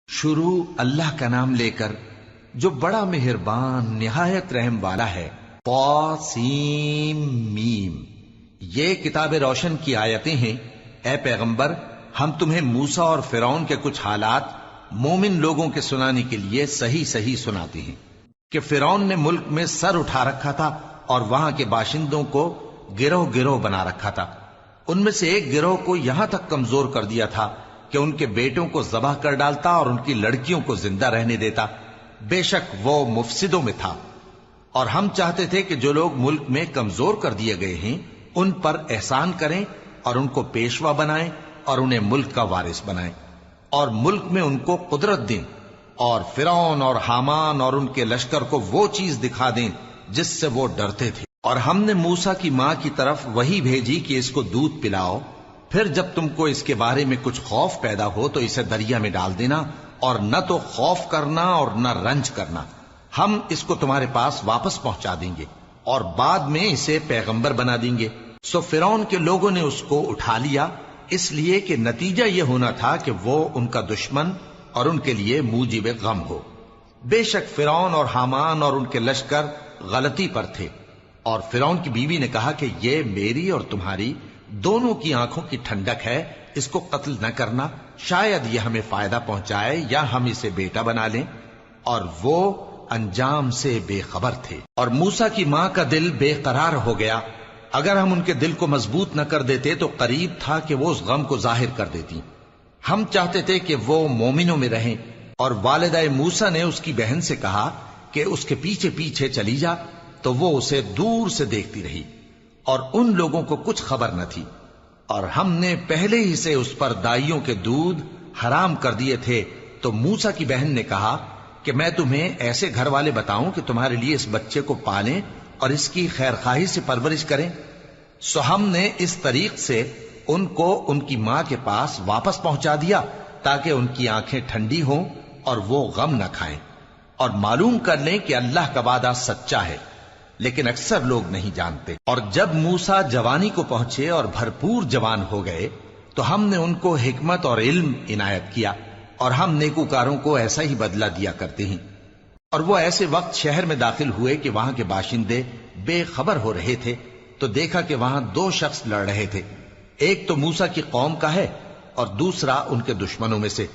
شروع اللہ کا نام لے کر جو بڑا مہربان نہایت رحم والا ہے۔ طاسیم میم، یہ کتاب روشن کی آیتیں ہیں۔ اے پیغمبر، ہم تمہیں موسیٰ اور فرعون کے کچھ حالات مومن لوگوں کے سنانے کے لیے صحیح صحیح سناتے ہیں کہ فرعون نے ملک میں سر اٹھا رکھا تھا اور وہاں کے باشندوں کو گروہ گروہ بنا رکھا تھا۔ ان میں سے ایک گروہ کو یہاں تک کمزور کر دیا تھا کہ ان کے بیٹوں کو ذبح کر ڈالتا اور ان کی لڑکیوں کو زندہ رہنے دیتا۔ بے شک وہ مفسدوں میں تھا، اور ہم چاہتے تھے کہ جو لوگ ملک میں کمزور کر دیے گئے ہیں ان پر احسان کریں اور ان کو پیشوا بنائیں اور انہیں ملک کا وارث بنائیں، اور ملک میں ان کو قدرت دیں، اور فرعون اور حامان اور ان کے لشکر کو وہ چیز دکھا دیں جس سے وہ ڈرتے تھے۔ اور ہم نے موسیٰ کی ماں کی طرف وحی بھیجی کہ اس کو دودھ پلاؤ، پھر جب تم کو اس کے بارے میں کچھ خوف پیدا ہو تو اسے دریا میں ڈال دینا، اور نہ تو خوف کرنا اور نہ رنج کرنا، ہم اس کو تمہارے پاس واپس پہنچا دیں گے اور بعد میں اسے پیغمبر بنا دیں گے۔ سو فرعون کے لوگوں نے اس کو اٹھا لیا، اس لیے کہ نتیجہ یہ ہونا تھا کہ وہ ان کا دشمن اور ان کے لیے موجب غم ہو۔ بے شک فرعون اور حامان اور ان کے لشکر غلطی پر تھے، اور فرعون کی بیوی نے کہا کہ یہ میری اور تمہاری دونوں کی آنکھوں کی ٹھنڈک ہے، اس کو قتل نہ کرنا، شاید یہ ہمیں فائدہ پہنچائے یا ہم اسے بیٹا بنا لیں، اور وہ انجام سے بے خبر تھے۔ اور موسیٰ کی ماں کا دل بے قرار ہو گیا، اگر ہم ان کے دل کو مضبوط نہ کر دیتے تو قریب تھا کہ وہ اس غم کو ظاہر کر دیتی۔ ہم چاہتے تھے کہ وہ مومنوں میں رہیں، اور والدہ موسیٰ نے اس کی بہن سے کہا کہ اس کے پیچھے پیچھے چلی جا، تو وہ اسے دور سے دیکھتی رہی، اور ان لوگوں کو کچھ خبر نہ تھی۔ اور ہم نے پہلے ہی سے اس پر دائیوں کے دودھ حرام کر دیے تھے۔ تو موسیٰ کی بہن نے کہا کہ میں تمہیں ایسے گھر والے بتاؤں کہ تمہارے لیے اس بچے کو پالیں اور اس کی خیر خواہی سے پرورش کریں۔ سو ہم نے اس طریق سے ان کو ان کی ماں کے پاس واپس پہنچا دیا تاکہ ان کی آنکھیں ٹھنڈی ہوں اور وہ غم نہ کھائیں، اور معلوم کر لیں کہ اللہ کا وعدہ سچا ہے، لیکن اکثر لوگ نہیں جانتے۔ اور جب موسیٰ جوانی کو پہنچے اور بھرپور جوان ہو گئے تو ہم نے ان کو حکمت اور علم عنایت کیا، اور ہم نیکوکاروں کو ایسا ہی بدلہ دیا کرتے ہیں۔ اور وہ ایسے وقت شہر میں داخل ہوئے کہ وہاں کے باشندے بے خبر ہو رہے تھے، تو دیکھا کہ وہاں دو شخص لڑ رہے تھے، ایک تو موسیٰ کی قوم کا ہے اور دوسرا ان کے دشمنوں میں سے۔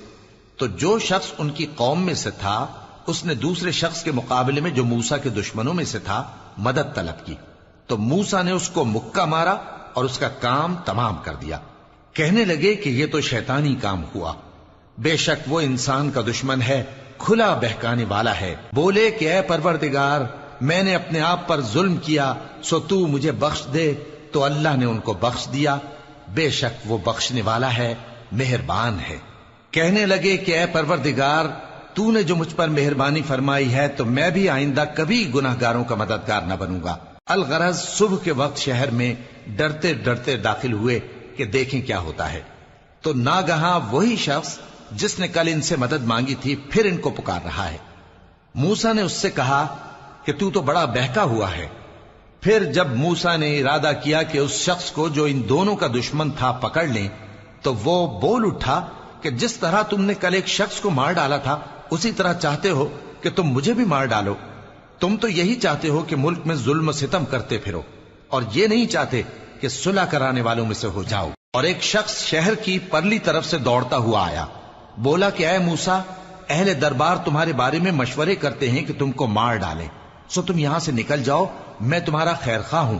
تو جو شخص ان کی قوم میں سے تھا اس نے دوسرے شخص کے مقابلے میں جو موسیٰ کے دشمنوں میں سے تھا مدد طلب کی، تو موسیٰ نے اس کو مکہ مارا اور اس کا کام تمام کر دیا۔ کہنے لگے کہ یہ تو شیطانی کام ہوا، بے شک وہ انسان کا دشمن ہے، کھلا بہکانے والا ہے۔ بولے کہ اے پروردگار، میں نے اپنے آپ پر ظلم کیا، سو تو مجھے بخش دے، تو اللہ نے ان کو بخش دیا، بے شک وہ بخشنے والا ہے، مہربان ہے۔ کہنے لگے کہ اے پروردگار، تو نے جو مجھ پر مہربانی فرمائی ہے تو میں بھی آئندہ کبھی گناہ گاروں کا مددگار نہ بنوں گا۔ الغرض صبح کے وقت شہر میں ڈرتے ڈرتے داخل ہوئے کہ دیکھیں کیا ہوتا ہے، تو ناگہاں وہی شخص جس نے کل ان سے مدد مانگی تھی پھر ان کو پکار رہا ہے۔ موسیٰ نے اس سے کہا کہ تو بڑا بہکا ہوا ہے۔ پھر جب موسیٰ نے ارادہ کیا کہ اس شخص کو جو ان دونوں کا دشمن تھا پکڑ لیں، تو وہ بول اٹھا کہ جس طرح تم نے کل ایک شخص کو مار ڈالا تھا اسی طرح چاہتے ہو کہ تم مجھے بھی مار ڈالو۔ تم تو یہی چاہتے ہو کہ ملک میں ظلم و ستم کرتے پھرو، اور یہ نہیں چاہتے کہ صلح کرانے والوں میں سے ہو جاؤ۔ اور ایک شخص شہر کی پرلی طرف سے دوڑتا ہوا آیا، بولا کہ اے موسیٰ، اہل دربار تمہارے بارے میں مشورے کرتے ہیں کہ تم کو مار ڈالیں، سو تم یہاں سے نکل جاؤ، میں تمہارا خیر خواہ ہوں۔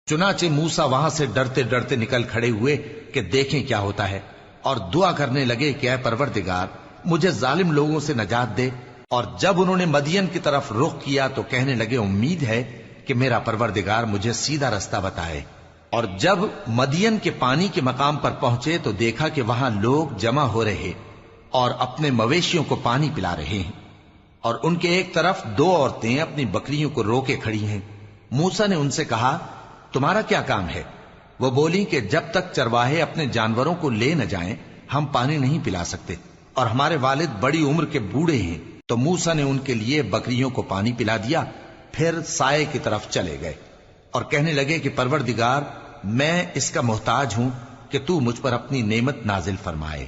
چنانچہ موسیٰ وہاں سے ڈرتے ڈرتے نکل کھڑے ہوئے کہ دیکھیں کیا ہوتا ہے، اور دعا کرنے لگے کہ اے پروردگار، مجھے ظالم لوگوں سے نجات دے۔ اور جب انہوں نے مدین کی طرف رخ کیا تو کہنے لگے امید ہے کہ میرا پروردگار مجھے سیدھا رستہ بتائے۔ اور جب مدین کے پانی کے مقام پر پہنچے تو دیکھا کہ وہاں لوگ جمع ہو رہے اور اپنے مویشیوں کو پانی پلا رہے ہیں، اور ان کے ایک طرف دو عورتیں اپنی بکریوں کو روکے کھڑی ہیں۔ موسیٰ نے ان سے کہا تمہارا کیا کام ہے؟ وہ بولی کہ جب تک چرواہے اپنے جانوروں کو لے نہ جائیں ہم پانی نہیں پلا سکتے، اور ہمارے والد بڑی عمر کے بوڑھے ہیں۔ تو موسیٰ نے ان کے لیے بکریوں کو پانی پلا دیا، پھر سائے کی طرف چلے گئے اور کہنے لگے کہ پروردگار، میں اس کا محتاج ہوں کہ تو مجھ پر اپنی نعمت نازل فرمائے۔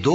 2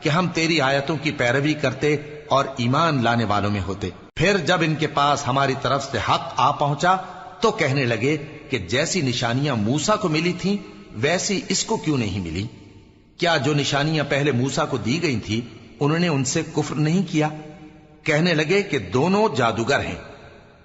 کہ ہم تیری آیتوں کی پیروی کرتے اور ایمان لانے والوں میں ہوتے۔ پھر جب ان کے پاس ہماری طرف سے حق آ پہنچا تو کہنے لگے کہ جیسی نشانیاں موسیٰ کو ملی تھیں ویسی اس کو کیوں نہیں ملی؟ کیا جو نشانیاں پہلے موسیٰ کو دی گئی تھی انہوں نے ان سے کفر نہیں کیا؟ کہنے لگے کہ دونوں جادوگر ہیں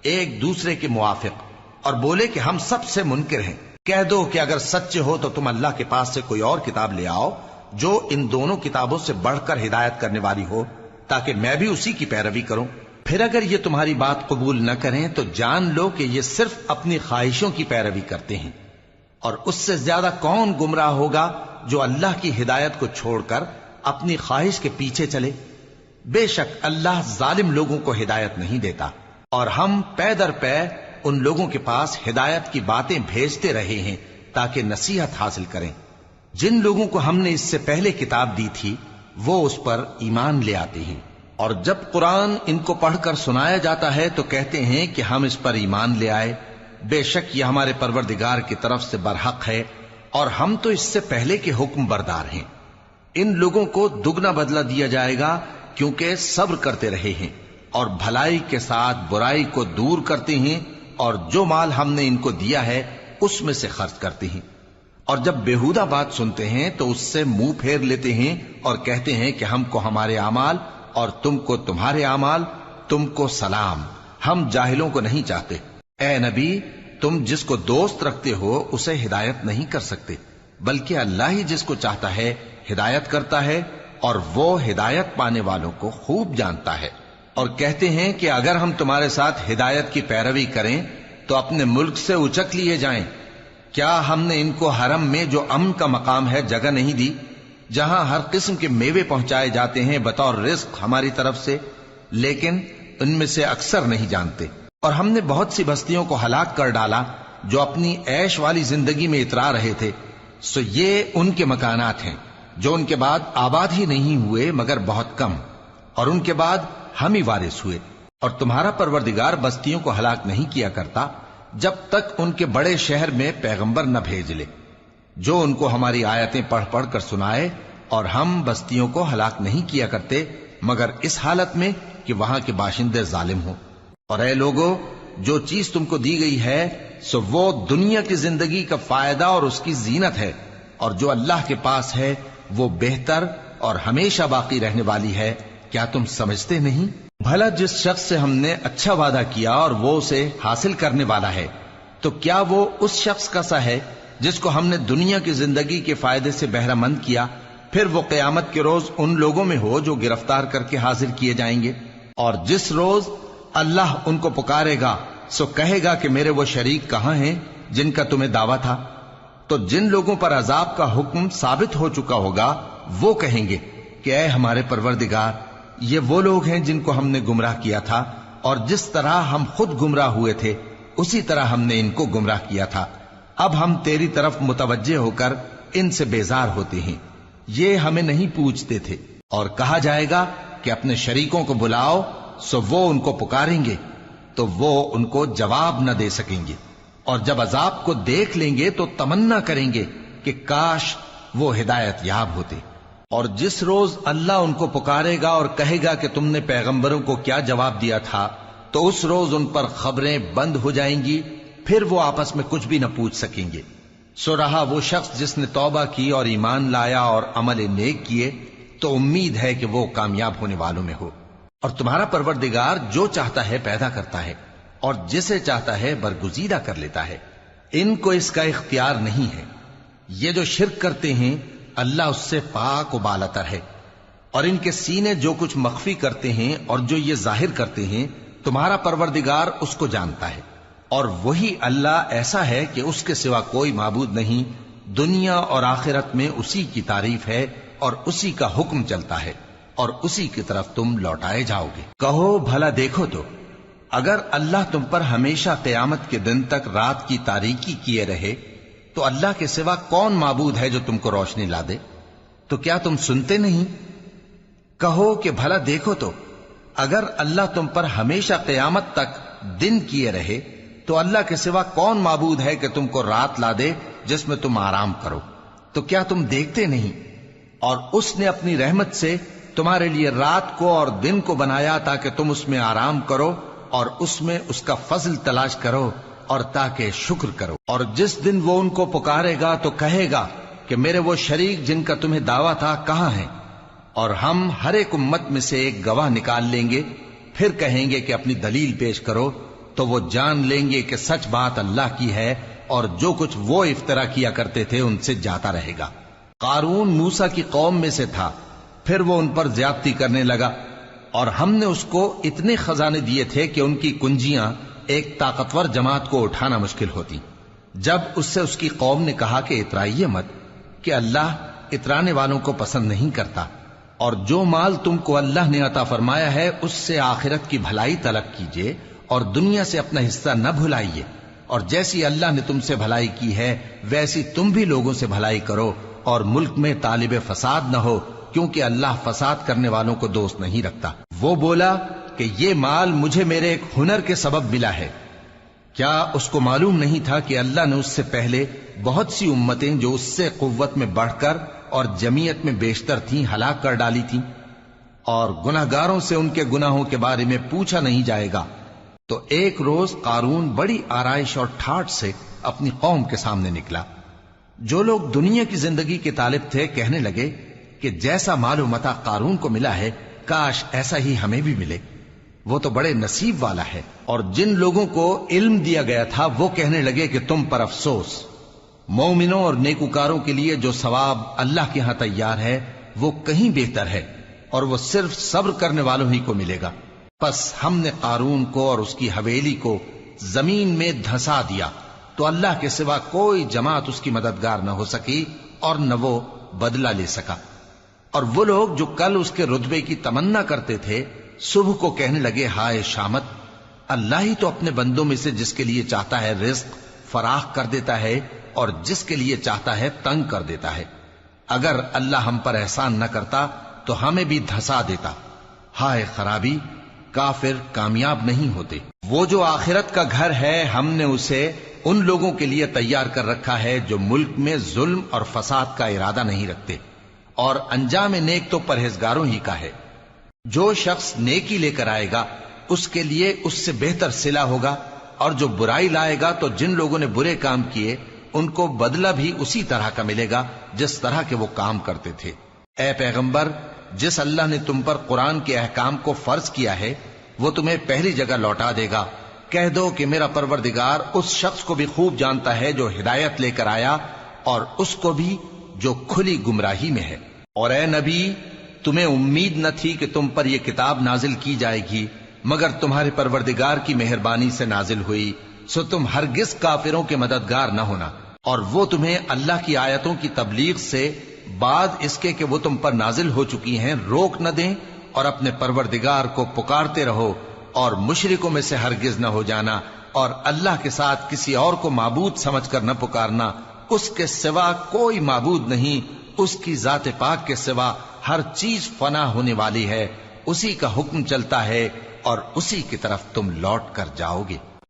ایک دوسرے کے موافق، اور بولے کہ ہم سب سے منکر ہیں۔ کہہ دو کہ اگر سچے ہو تو تم اللہ کے پاس سے کوئی اور کتاب لے آؤ جو ان دونوں کتابوں سے بڑھ کر ہدایت کرنے والی ہو، تاکہ میں بھی اسی کی پیروی کروں۔ پھر اگر یہ تمہاری بات قبول نہ کریں تو جان لو کہ یہ صرف اپنی خواہشوں کی پیروی کرتے ہیں، اور اس سے زیادہ کون گمراہ ہوگا جو اللہ کی ہدایت کو چھوڑ کر اپنی خواہش کے پیچھے چلے۔ بے شک اللہ ظالم لوگوں کو ہدایت نہیں دیتا، اور ہم پے در پے ان لوگوں کے پاس ہدایت کی باتیں بھیجتے رہے ہیں تاکہ نصیحت حاصل کریں۔ جن لوگوں کو ہم نے اس سے پہلے کتاب دی تھی وہ اس پر ایمان لے آتے ہیں، اور جب قرآن ان کو پڑھ کر سنایا جاتا ہے تو کہتے ہیں کہ ہم اس پر ایمان لے آئے۔ بے شک یہ ہمارے پروردگار کی طرف سے برحق ہے، اور ہم تو اس سے پہلے کے حکم بردار ہیں۔ ان لوگوں کو دگنا بدلہ دیا جائے گا کیونکہ صبر کرتے رہے ہیں اور بھلائی کے ساتھ برائی کو دور کرتے ہیں، اور جو مال ہم نے ان کو دیا ہے اس میں سے خرچ کرتے ہیں، اور جب بیہودہ بات سنتے ہیں تو اس سے منہ پھیر لیتے ہیں اور کہتے ہیں کہ ہم کو ہمارے اعمال اور تم کو تمہارے اعمال، تم کو سلام، ہم جاہلوں کو نہیں چاہتے۔ اے نبی، تم جس کو دوست رکھتے ہو اسے ہدایت نہیں کر سکتے، بلکہ اللہ ہی جس کو چاہتا ہے ہدایت کرتا ہے، اور وہ ہدایت پانے والوں کو خوب جانتا ہے۔ اور کہتے ہیں کہ اگر ہم تمہارے ساتھ ہدایت کی پیروی کریں تو اپنے ملک سے اچک لیے جائیں۔ کیا ہم نے ان کو حرم میں جو امن کا مقام ہے جگہ نہیں دی، جہاں ہر قسم کے میوے پہنچائے جاتے ہیں بطور رزق ہماری طرف سے؟ لیکن ان میں سے اکثر نہیں جانتے۔ اور ہم نے بہت سی بستیوں کو ہلاک کر ڈالا جو اپنی عیش والی زندگی میں اترا رہے تھے، سو یہ ان کے مکانات ہیں جو ان کے بعد آباد ہی نہیں ہوئے مگر بہت کم، اور ان کے بعد ہم ہی وارث ہوئے۔ اور تمہارا پروردگار بستیوں کو ہلاک نہیں کیا کرتا جب تک ان کے بڑے شہر میں پیغمبر نہ بھیج لے جو ان کو ہماری آیتیں پڑھ پڑھ کر سنائے، اور ہم بستیوں کو ہلاک نہیں کیا کرتے مگر اس حالت میں کہ وہاں کے باشندے ظالم ہوں۔ اور اے لوگو، جو چیز تم کو دی گئی ہے سو وہ دنیا کی زندگی کا فائدہ اور اس کی زینت ہے، اور جو اللہ کے پاس ہے وہ بہتر اور ہمیشہ باقی رہنے والی ہے۔ کیا تم سمجھتے نہیں؟ بھلا جس شخص سے ہم نے اچھا وعدہ کیا اور وہ اسے حاصل کرنے والا ہے، تو کیا وہ اس شخص کا سا ہے جس کو ہم نے دنیا کی زندگی کے فائدے سے بہرہ مند کیا، پھر وہ قیامت کے روز ان لوگوں میں ہو جو گرفتار کر کے حاضر کیے جائیں گے؟ اور جس روز اللہ ان کو پکارے گا سو کہے گا کہ میرے وہ شریک کہاں ہیں جن کا تمہیں دعویٰ تھا؟ تو جن لوگوں پر عذاب کا حکم ثابت ہو چکا ہوگا وہ کہیں گے کہ اے ہمارے پروردگار، یہ وہ لوگ ہیں جن کو ہم نے گمراہ کیا تھا، اور جس طرح ہم خود گمراہ ہوئے تھے اسی طرح ہم نے ان کو گمراہ کیا تھا۔ اب ہم تیری طرف متوجہ ہو کر ان سے بیزار ہوتے ہیں، یہ ہمیں نہیں پوچھتے تھے۔ اور کہا جائے گا کہ اپنے شریکوں کو بلاؤ، سو وہ ان کو پکاریں گے تو وہ ان کو جواب نہ دے سکیں گے، اور جب عذاب کو دیکھ لیں گے تو تمنا کریں گے کہ کاش وہ ہدایت یاب ہوتے۔ اور جس روز اللہ ان کو پکارے گا اور کہے گا کہ تم نے پیغمبروں کو کیا جواب دیا تھا، تو اس روز ان پر خبریں بند ہو جائیں گی، پھر وہ آپس میں کچھ بھی نہ پوچھ سکیں گے۔ سو رہا وہ شخص جس نے توبہ کی اور ایمان لایا اور عمل نیک کیے تو امید ہے کہ وہ کامیاب ہونے والوں میں ہو۔ اور تمہارا پروردگار جو چاہتا ہے پیدا کرتا ہے، اور جسے چاہتا ہے برگزیدہ کر لیتا ہے، ان کو اس کا اختیار نہیں ہے۔ یہ جو شرک کرتے ہیں اللہ اس سے پاک و بالاتر ہے، اور ان کے سینے جو کچھ مخفی کرتے ہیں اور جو یہ ظاہر کرتے ہیں تمہارا پروردگار اس کو جانتا ہے۔ اور وہی اللہ ایسا ہے کہ اس کے سوا کوئی معبود نہیں، دنیا اور آخرت میں اسی کی تعریف ہے اور اسی کا حکم چلتا ہے، اور اسی کی طرف تم لوٹائے جاؤ گے۔ کہو بھلا دیکھو تو اگر اللہ تم پر ہمیشہ قیامت کے دن تک رات کی تاریکی کیے رہے تو اللہ کے سوا کون معبود ہے جو تم کو روشنی لا دے؟ تو کیا تم سنتے نہیں؟ کہو کہ بھلا دیکھو تو اگر اللہ تم پر ہمیشہ قیامت تک دن کیے رہے تو اللہ کے سوا کون معبود ہے کہ تم کو رات لا دے جس میں تم آرام کرو؟ تو کیا تم دیکھتے نہیں؟ اور اس نے اپنی رحمت سے تمہارے لیے رات کو اور دن کو بنایا تاکہ تم اس میں آرام کرو اور اس میں اس کا فضل تلاش کرو اور تاکہ شکر کرو۔ اور جس دن وہ ان کو پکارے گا تو کہے گا کہ میرے وہ شریک جن کا تمہیں دعویٰ تھا کہاں ہیں؟ اور ہم ہر ایک امت میں سے ایک گواہ نکال لیں گے، پھر کہیں گے کہ اپنی دلیل پیش کرو، تو وہ جان لیں گے کہ سچ بات اللہ کی ہے اور جو کچھ وہ افطرا کیا کرتے تھے ان سے جاتا رہے گا۔ قارون موسیٰ کی قوم میں سے تھا، پھر وہ ان پر زیادتی کرنے لگا، اور ہم نے اس کو اتنے خزانے دیے تھے کہ ان کی کنجیاں ایک طاقتور جماعت کو اٹھانا مشکل ہوتی۔ جب اس سے اس کی قوم نے کہا کہ اترائیے مت، کہ اللہ اترانے والوں کو پسند نہیں کرتا، اور جو مال تم کو اللہ نے عطا فرمایا ہے اس سے آخرت کی بھلائی طلب کیجیے اور دنیا سے اپنا حصہ نہ بھلائیے، اور جیسی اللہ نے تم سے بھلائی کی ہے ویسی تم بھی لوگوں سے بھلائی کرو، اور ملک میں طالب فساد نہ ہو، کیونکہ اللہ فساد کرنے والوں کو دوست نہیں رکھتا۔ وہ بولا کہ یہ مال مجھے میرے ایک ہنر کے سبب ملا ہے۔ کیا اس کو معلوم نہیں تھا کہ اللہ نے اس سے پہلے بہت سی امتیں جو اس سے قوت میں بڑھ کر اور جمعیت میں بیشتر تھیں ہلاک کر ڈالی تھیں، اور گناہگاروں سے ان کے گناہوں کے بارے میں پوچھا نہیں جائے گا؟ تو ایک روز قارون بڑی آرائش اور ٹھاٹ سے اپنی قوم کے سامنے نکلا۔ جو لوگ دنیا کی زندگی کے طالب تھے کہنے لگے کہ جیسا مال و متاع قارون کو ملا ہے کاش ایسا ہی ہمیں بھی ملے، وہ تو بڑے نصیب والا ہے۔ اور جن لوگوں کو علم دیا گیا تھا وہ کہنے لگے کہ تم پر افسوس، مومنوں اور نیکوکاروں کے لیے جو ثواب اللہ کے ہاں تیار ہے وہ کہیں بہتر ہے، اور وہ صرف صبر کرنے والوں ہی کو ملے گا۔ پس ہم نے قارون کو اور اس کی حویلی کو زمین میں دھسا دیا، تو اللہ کے سوا کوئی جماعت اس کی مددگار نہ ہو سکی اور نہ وہ بدلہ لے سکا۔ اور وہ لوگ جو کل اس کے رتبے کی تمنا کرتے تھے صبح کو کہنے لگے ہائے شامت، اللہ ہی تو اپنے بندوں میں سے جس کے لیے چاہتا ہے رزق فراخ کر دیتا ہے اور جس کے لیے چاہتا ہے تنگ کر دیتا ہے۔ اگر اللہ ہم پر احسان نہ کرتا تو ہمیں بھی دھسا دیتا۔ ہائے خرابی، کافر کامیاب نہیں ہوتے۔ وہ جو آخرت کا گھر ہے ہم نے اسے ان لوگوں کے لیے تیار کر رکھا ہے جو ملک میں ظلم اور فساد کا ارادہ نہیں رکھتے، اور انجام نیک تو پرہیزگاروں ہی کا ہے۔ جو شخص نیکی لے کر آئے گا اس کے لیے اس سے بہتر صلہ ہوگا، اور جو برائی لائے گا تو جن لوگوں نے برے کام کیے ان کو بدلہ بھی اسی طرح کا ملے گا جس طرح کے وہ کام کرتے تھے۔ اے پیغمبر، جس اللہ نے تم پر قرآن کے احکام کو فرض کیا ہے وہ تمہیں پہلی جگہ لوٹا دے گا۔ کہہ دو کہ میرا پروردگار اس شخص کو بھی خوب جانتا ہے جو ہدایت لے کر آیا، اور اس کو بھی جو کھلی گمراہی میں ہے۔ اور اے نبی، تمہیں امید نہ تھی کہ تم پر یہ کتاب نازل کی جائے گی مگر تمہارے پروردگار کی مہربانی سے نازل ہوئی، سو تم ہرگز کافروں کے مددگار نہ ہونا، اور وہ تمہیں اللہ کی آیتوں کی تبلیغ سے بعد اس کے کہ وہ تم پر نازل ہو چکی ہیں روک نہ دیں، اور اپنے پروردگار کو پکارتے رہو اور مشرکوں میں سے ہرگز نہ ہو جانا، اور اللہ کے ساتھ کسی اور کو معبود سمجھ کر نہ پکارنا۔ اس کے سوا کوئی معبود نہیں، اس کی ذات پاک کے سوا ہر چیز فنا ہونے والی ہے، اسی کا حکم چلتا ہے اور اسی کی طرف تم لوٹ کر جاؤ گے۔